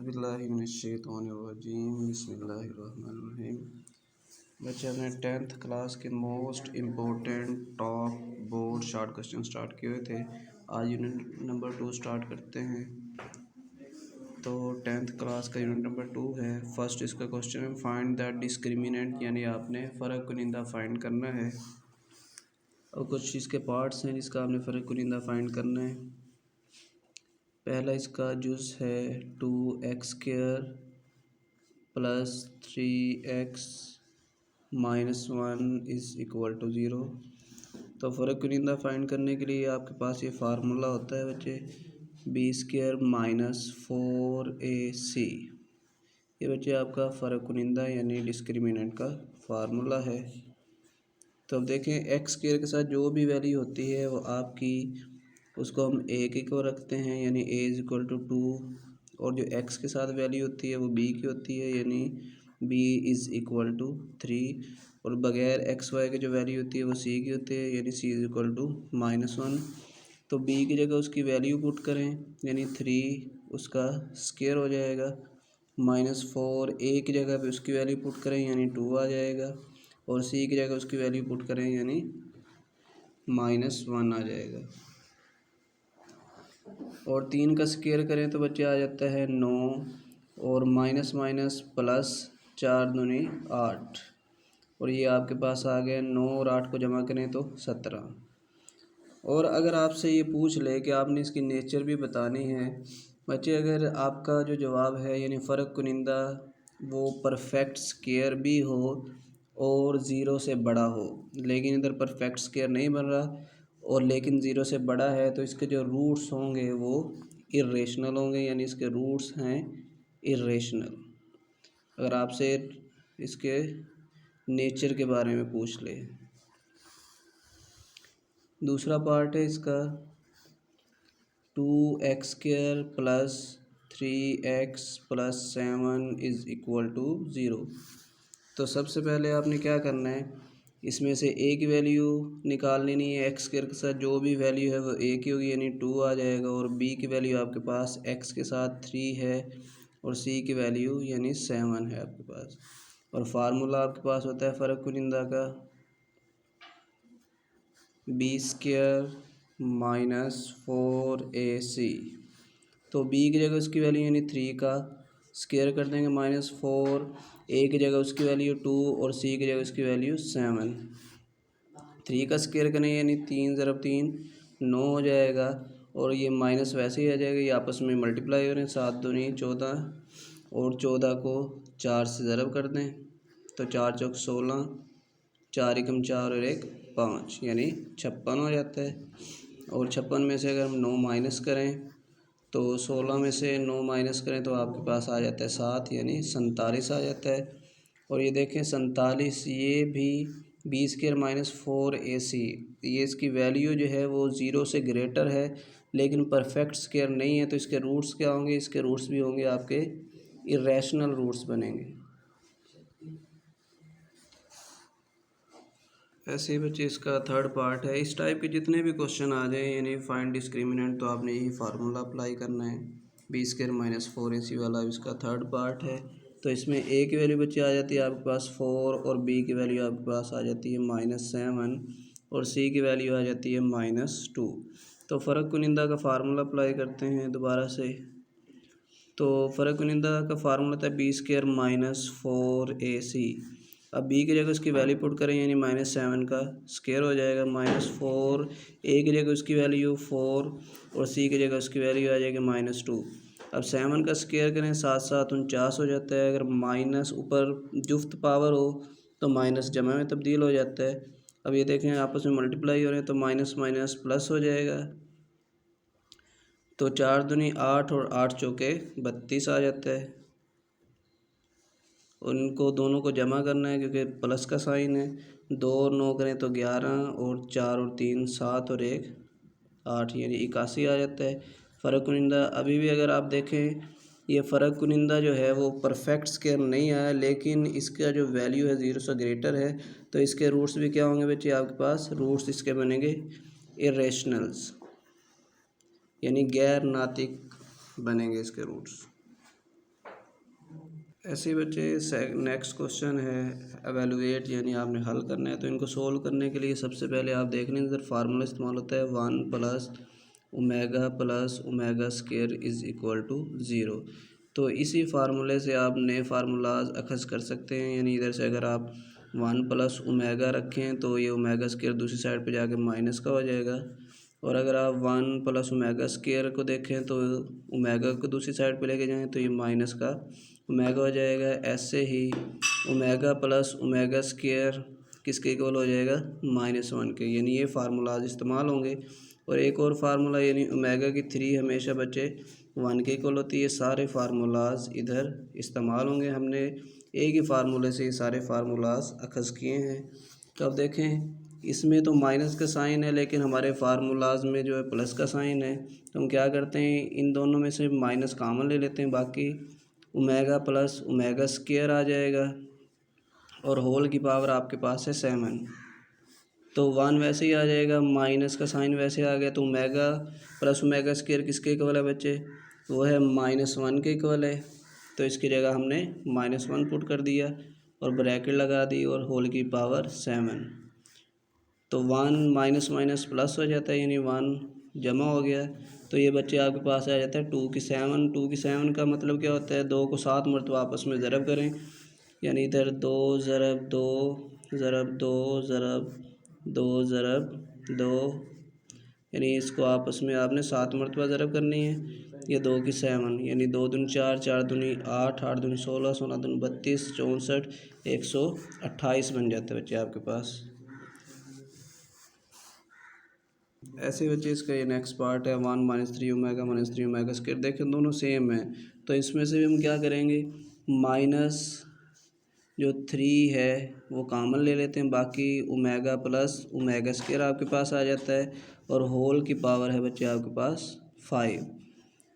औज़ुबिल्लाहिमिनश्शैतानिर्रजीम बिस्मिल्लाहिर्रहमानिर्रहीम। बच्चे हमने 10th क्लास के most important top board short question start किए हुए थे। आज यूनिट नंबर 2 स्टार्ट करते हैं। तो 10th क्लास का यूनिट नंबर 2 है। फर्स्ट इसका क्वेश्चन है फाइंड द डिस्क्रिमिनेंट, यानी आपने फ़र्क कुनिंदा फाइंड करना है। और कुछ इसके पार्ट्स हैं जिसका आपने फ़र्क कुनिंदा फाइंड करना है। पहला इसका जुज़ है 2x² plus 3x minus 1 is equal to 0। तो फ़र्क कुनिंदा फाइंड करने के लिए आपके पास ये फार्मूला होता है बच्चे, b² माइनस 4ac। ये बच्चे आपका फ़र्क कुनिंदा यानी डिस्क्रिमिनेंट का फार्मूला है। तो अब देखें x² के साथ जो भी वैल्यू होती है वो आपकी उसको हम a के को रखते हैं, यानी a इज़ इक्वल टू 2। और जो x के साथ वैल्यू होती है वो b की होती है, यानी b इज़ इक्वल टू 3। और बग़ैर x y के जो वैल्यू होती है वो c की होती है, यानी c इज़ इक्वल टू -1। तो b की जगह उसकी वैल्यू पुट करें, यानी 3 उसका स्क्वायर हो जाएगा। -4 a की जगह पे उसकी वैल्यू पुट करें, यानी 2 आ जाएगा। और c की जगह उसकी वैल्यू पुट करें, यानी -1 आ जाएगा। और 3 का स्क्वायर करें तो बच्चे आ जाता है 9, और माइनस माइनस प्लस 4 दूनी 8, और ये आपके पास आ गया 9 और 8 को जमा करें तो 17। और अगर आपसे ये पूछ ले कि आपने इसकी नेचर भी बतानी है बच्चे, अगर आपका जो जवाब है यानी फ़र्क कुनिंदा वो परफेक्ट स्क्वायर भी हो और ज़ीरो से बड़ा हो, लेकिन इधर परफेक्ट स्क्वायर नहीं बन रहा और लेकिन ज़ीरो से बड़ा है, तो इसके जो रूट्स होंगे वो इर्रेशनल होंगे, यानी इसके रूट्स हैं इर्रेशनल। अगर आपसे इसके नेचर के बारे में पूछ ले। दूसरा पार्ट है इसका 2x² plus 3x plus 7 is equal to 0। तो सबसे पहले आपने क्या करना है, इसमें से a की वैल्यू निकाल लेनी है। x² के साथ जो भी वैल्यू है वो a की होगी, यानी 2 आ जाएगा। और b की वैल्यू आपके पास x के साथ 3 है और c की वैल्यू यानी 7 है आपके पास। और फार्मूला आपके पास होता है फ़र्क कुनिंदा का b² माइनस 4ac। तो b की जगह उसकी वैल्यू यानी 3 का स्क्वायर कर देंगे, -4, a की जगह उसकी वैल्यू 2 और c की जगह उसकी वैल्यू 7। 3 का स्क्वायर करें यानी 3 ज़रब 3 9 हो जाएगा, और ये माइनस वैसे ही आ जाएगा, ये आपस में मल्टीप्लाई हो रहे हैं। 7 दूनी 14, और 14 को 4 से ज़रब कर दें तो 4 चौक 16, 4 एकम 4 और 1 5, यानी 56 हो जाता है। और 56 में से अगर हम 9 माइनस करें तो 16 में से 9 माइनस करें तो आपके पास आ जाता है 7, यानी 47 आ जाता है। और ये देखें 47, ये भी b² माइनस 4ac, ये इसकी वैल्यू जो है वो 0 से ग्रेटर है, लेकिन परफेक्ट स्क्वायर नहीं है। तो इसके रूट्स क्या होंगे, इसके रूट्स भी होंगे आपके इर्रेशनल रूट्स बनेंगे। ऐसे ही बच्चे इसका थर्ड पार्ट है। इस टाइप के जितने भी क्वेश्चन आ जाए यानी फाइंड डिस्क्रिमिनेंट, तो आपने यही फार्मूला अप्लाई करना है। b² माइनस 4ac वाला इसका थर्ड पार्ट है। तो इसमें a की वैल्यू बच्चे आ जाती है आपके पास 4, और b की वैल्यू आपके पास आ जाती है -7, और c की वैल्यू आ जाती है -2। तो फ़र्क कुनिंदा का फार्मूला अप्लाई करते हैं दोबारा से। तो फ़र्क कुनिंदा का फार्मूला था b² माइनस 4ac। अब b की जगह उसकी वैल्यू पुट करें, यानी -7 का स्क्वायर हो जाएगा। -4 a की जगह उसकी वैल्यू 4 और c की जगह उसकी वैल्यू आ जाएगी -2। अब 7 का स्क्वायर करें, 7 7 49 हो जाता है। अगर माइनस ऊपर जुफ्त पावर हो तो माइनस जमा में तब्दील हो जाता है। अब ये देखें आपस में मल्टीप्लाई हो रहे हैं तो माइनस माइनस प्लस हो जाएगा। तो 4 दूनी 8 और 8 चौके 32 आ जाता है। उनको दोनों को जमा करना है क्योंकि प्लस का साइन है। 2 और 9 करें तो 11, और 4 और 3 7 और 1 8, यानी 81 आ जाता है। फ़र्क कुनिंदा अभी भी अगर आप देखें, ये फ़र्क कुनिंदा जो है वो परफेक्ट स्क्वायर नहीं आया, लेकिन इसका जो वैल्यू है 0 से ग्रेटर है। तो इसके रूट्स भी क्या होंगे बच्चे, आपके पास रूट्स इसके बनेंगे इर्रेशनल्स, यानी गैर नातिक बनेंगे इसके रूट्स। ऐसे ही बच्चे नेक्स्ट क्वेश्चन है एवेलुएट, यानी आपने हल करना है। तो इनको सोल्व करने के लिए सबसे पहले आप देख लें, इधर फार्मूला इस्तेमाल होता है 1 + omega square is equal to 0। तो इसी फार्मूले से आप नए फार्मूलाज अखज़ कर सकते हैं, यानी इधर से अगर आप 1 + ओमेगा रखें तो ये ओमेगा स्क्वायर दूसरी साइड पे जाके माइनस का हो जाएगा, और अगर आप 1 + ओमेगा स्क्वायर को देखें तो ओमेगा को दूसरी साइड पे लेके जाएं तो ये माइनस का ओमेगा हो जाएगा। ऐसे ही ओमेगा + ओमेगा स्क्वायर किसके इक्वल हो जाएगा, -1 के, यानी ये फार्मूलाज इस्तेमाल होंगे। और एक और फार्मूला, यानी ओमेगा की 3 हमेशा बच्चे 1 के इक्वल होती है। सारे फार्मूलाज इधर इस्तेमाल होंगे। हमने एक ही फार्मूले से ये सारे फार्मूलाज अखज़ किए हैं। तो अब देखें, इसमें तो माइनस का साइन है, लेकिन हमारे फार्मूलाज में जो है प्लस का साइन है। तो हम क्या करते हैं, इन दोनों में से माइनस कॉमन ले लेते हैं, बाकी ओमेगा + ओमेगा स्क्वायर आ जाएगा, और होल की पावर आपके पास है 7। तो 1 वैसे ही आ जाएगा, माइनस का साइन वैसे आ गया, तो ओमेगा + ओमेगा स्क्वायर किसके इक्वल है बच्चे, वो है -1 के इक्वल है। तो इसकी जगह हमने -1 पुट कर दिया और ब्रैकेट लगा दी और होल की पावर 7। तो 1 माइनस माइनस प्लस हो जाता है, यानी 1 जमा हो गया। तो ये बच्चे आपके पास आ जाता है 2 की 7। 2 की 7 का मतलब क्या होता है, 2 को 7 मरतबा आपस में ज़रब करें, यानी इधर 2 ज़रब 2 ज़रब 2 ज़रब 2 ज़रब 2, यानी इसको आपस में आपने 7 मरतबा ज़रब करनी है। ये 2 की 7, यानी 2 दूनी 4 4 दूनी 8 8 दूनी 16 16 दूनी 32 64 128 बन जाता है बच्चे आपके पास। ऐसे बच्चे इसका ये नेक्स्ट पार्ट है 1 - 3 ओमेगा स्क्वायर। देखें दोनों सेम है, तो इसमें से भी हम क्या करेंगे, माइनस जो 3 है वो कॉमन ले लेते हैं, बाकी ओमेगा + ओमेगा स्क्वायर आपके पास आ जाता है, और होल की पावर है बच्चे आपके पास 5।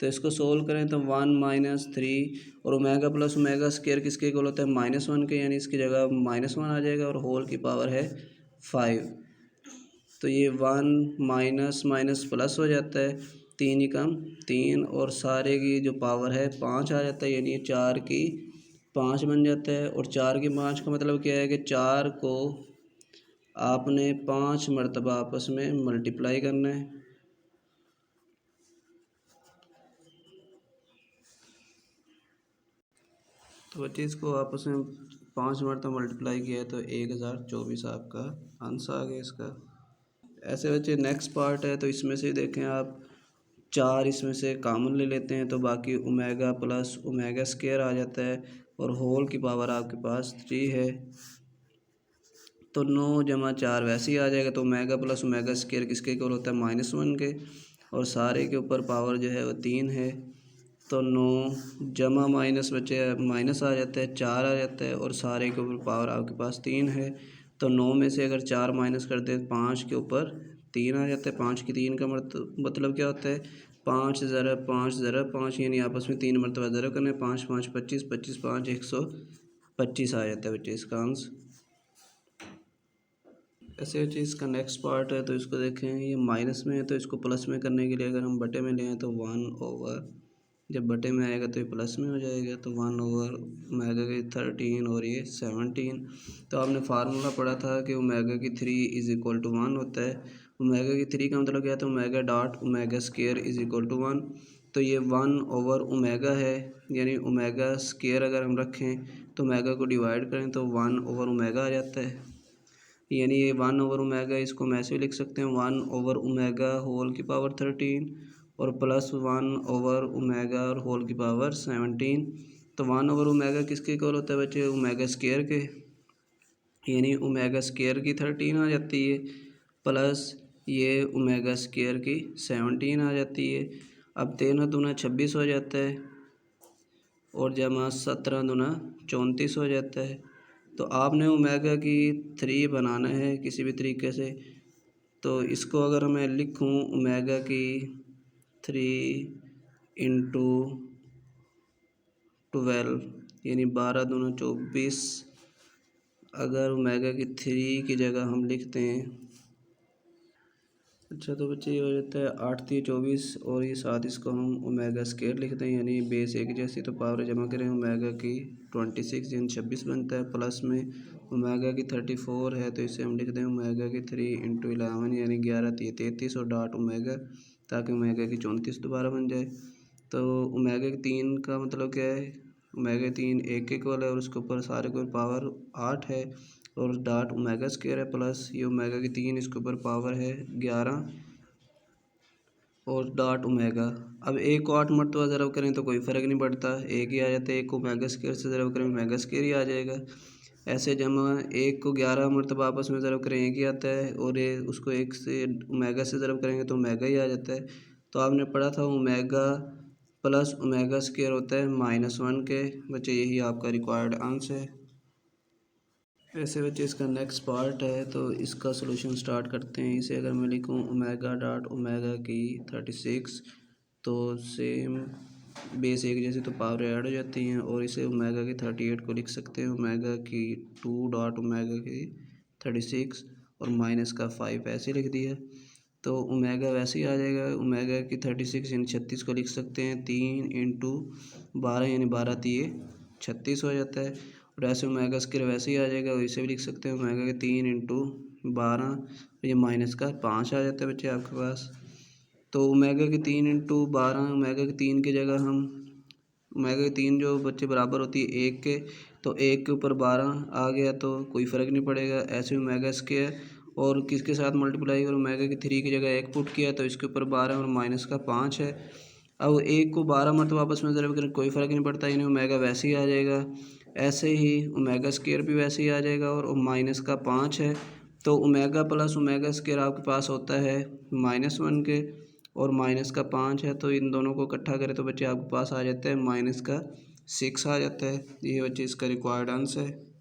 तो इसको सोल्व करें तो 1 - 3 और ओमेगा + ओमेगा स्क्वायर किसके इक्वल होता है, -1 के, यानी इसकी जगह -1 आ जाएगा, और होल की पावर है 5। तो ये 1 माइनस माइनस प्लस हो जाता है, 3 ही कम 3, और सारे की जो पावर है 5 आ जाता है, यानी 4 की 5 बन जाता है। और 4 की 5 का मतलब क्या है कि 4 को आपने 5 मरतबा आपस में मल्टीप्लाई करना है। तो बच्चे इसको आपस में 5 मरतबा मल्टीप्लाई किया है तो 1024 आपका आंसर आ गया इसका। ऐसे बच्चे नेक्स्ट पार्ट है, तो इसमें से देखें आप 4 इसमें से कॉमन ले लेते हैं, तो बाकी ओमेगा + ओमेगा स्क्वायर आ जाता है, और होल की पावर आपके पास 3 है। तो 9 जमा 4 वैसे ही आ जाएगा, तो ओमेगा + ओमेगा स्क्वायर किसके इक्वल होता है, -1 के, और सारे के ऊपर पावर जो है वो 3 है। तो 9 जमा माइनस बचे माइनस आ जाता है, 4 आ जाता है, और सारे के ऊपर पावर आपके पास 3 है। तो 9 में से अगर 4 माइनस कर दे 5 के ऊपर 3 आ जाता है। 5 की 3 का मतलब क्या होता है, 5 ज़रब 5 ज़रब 5, यानी आपस में 3 मरतबा ज़रब करना है, 5 5 25 25 5 125 आ जाता है बच्चे इसका आंसर। ऐसे बच्चे इसका नेक्स्ट पार्ट है, तो इसको देखें, ये माइनस में है, तो इसको प्लस में करने के लिए अगर हम बटे में लें तो 1/, जब बटे में आएगा तो ये प्लस में हो जाएगा, तो 1/ओमेगा की 13 और ये 17। तो आपने फार्मूला पढ़ा था कि ओमेगा की 3 इज़ इक्वल टू 1 होता है। ओमेगा की 3 का मतलब क्या था, omega dot omega square is equal to 1। तो ये 1/ओमेगा है, यानी ओमेगा स्क्वायर अगर हम रखें तो ओमेगा को डिवाइड करें तो 1/ओमेगा आ जाता है, यानी ये 1/ओमेगा, इसको हम ऐसे भी लिख सकते हैं 1/ओमेगा होल की पावर 13 और +1/ओमेगा और होल की पावर 17। तो 1/ओमेगा किसके इक्वल होता है बच्चे, ओमेगा स्क्वायर के, यानी ओमेगा स्क्वायर की 13 आ जाती है, प्लस ये ओमेगा स्क्वायर की 17 आ जाती है। अब 13 दूना 26 हो जाता है, और जमा 17 दूना 34 हो जाता है। तो आपने ओमेगा की 3 बनाना है किसी भी तरीके से, तो इसको अगर मैं लिखूं ओमेगा की 3 इंटू 12, यानी 12 दूना 24, अगर ओमेगा की 3 की जगह हम लिखते हैं अच्छा तो बच्चे ये हो जाता है 8 3 24 और ये 7 इसको हम ओमेगा स्केयर लिखते हैं यानी बेस एक जैसी, तो पावर जमा करें ओमेगा की 26 यानी 26 बनता है, प्लस में ओमेगा की 34 है तो इसे हम लिख दें ओमेगा की 3 × 11 यानी 11 3 33 और डॉट ओमेगा ताकि ओमेगा की 34 दोबारा बन जाए। तो ओमेगा की 3 का मतलब क्या है, ओमेगा 3 1 के इक्वल है और उसके ऊपर सारे को पावर 8 है और डॉट ओमेगा स्क्वायर है, प्लस ये ओमेगा की 3 इसके ऊपर पावर है 11 और डॉट ओमेगा। अब एक को 8 मरतबा ज़रब करें तो कोई फ़र्क नहीं पड़ता, एक ही आ जाता है। एक को ओमेगा स्क्वायर से ज़रब करें ओमेगा स्क्वायर ही आ जाएगा। ऐसे जमा एक को 11 मरतबा आपस में ज़रब करें एक ही आता है और ये उसको एक से ओमेगा से ज़रब करेंगे तो ओमेगा ही आ जाता है। तो आपने पढ़ा था ओमेगा प्लस ओमेगा स्क्वायर होता है -1 के। बच्चे यही आपका रिक्वायर्ड आंसर है। ऐसे बच्चे इसका नेक्स्ट पार्ट है तो इसका सलूशन स्टार्ट करते हैं। इसे अगर मैं लिखूँ ओमेगा डॉट ओमेगा की 36 तो सेम बेस एक जैसे तो पावर ऐड हो जाती हैं और इसे ओमेगा की 38 को लिख सकते हैं ओमेगा की 2 डॉट ओमेगा की 36 और माइनस का 5 ऐसे लिख दिया। तो ओमेगा वैसे ही आ जाएगा, ओमेगा की 36 यानी 36 को लिख सकते हैं 3 × 12 यानी 12 3 36 हो जाता है। और ऐसे ओमेगा स्क्वायर वैसे ही आ जाएगा, इसे भी लिख सकते हैं ओमेगा के 3 × 12 ये माइनस का 5 आ जाता है बच्चे आपके पास। तो ओमेगा के 3 × 12 ओमेगा के 3 की जगह हम ओमेगा के 3 जो बच्चे बराबर होती है 1 के, तो 1 के ऊपर 12 आ गया तो कोई फ़र्क नहीं पड़ेगा। ऐसे ओमेगा स्क्वायर और किसके साथ मल्टीप्लाई और ओमेगा के 3 की जगह 1 पुट किया तो इसके ऊपर 12 और माइनस का 5 है। अब 1 को 12 मरतबा आपस में ज़रब करें कोई फ़र्क नहीं पड़ता, यानी ओमेगा वैसे ही आ जाएगा। ऐसे ही ओमेगा स्क्वायर भी वैसे ही आ जाएगा और माइनस का 5 है तो ओमेगा प्लस ओमेगा स्क्वायर आपके पास होता है -1 के और माइनस का 5 है, तो इन दोनों को इकट्ठा करें तो बच्चे आपके पास आ जाता है -6 आ जाता है। ये बच्चे इसका रिक्वायर्ड आंसर है।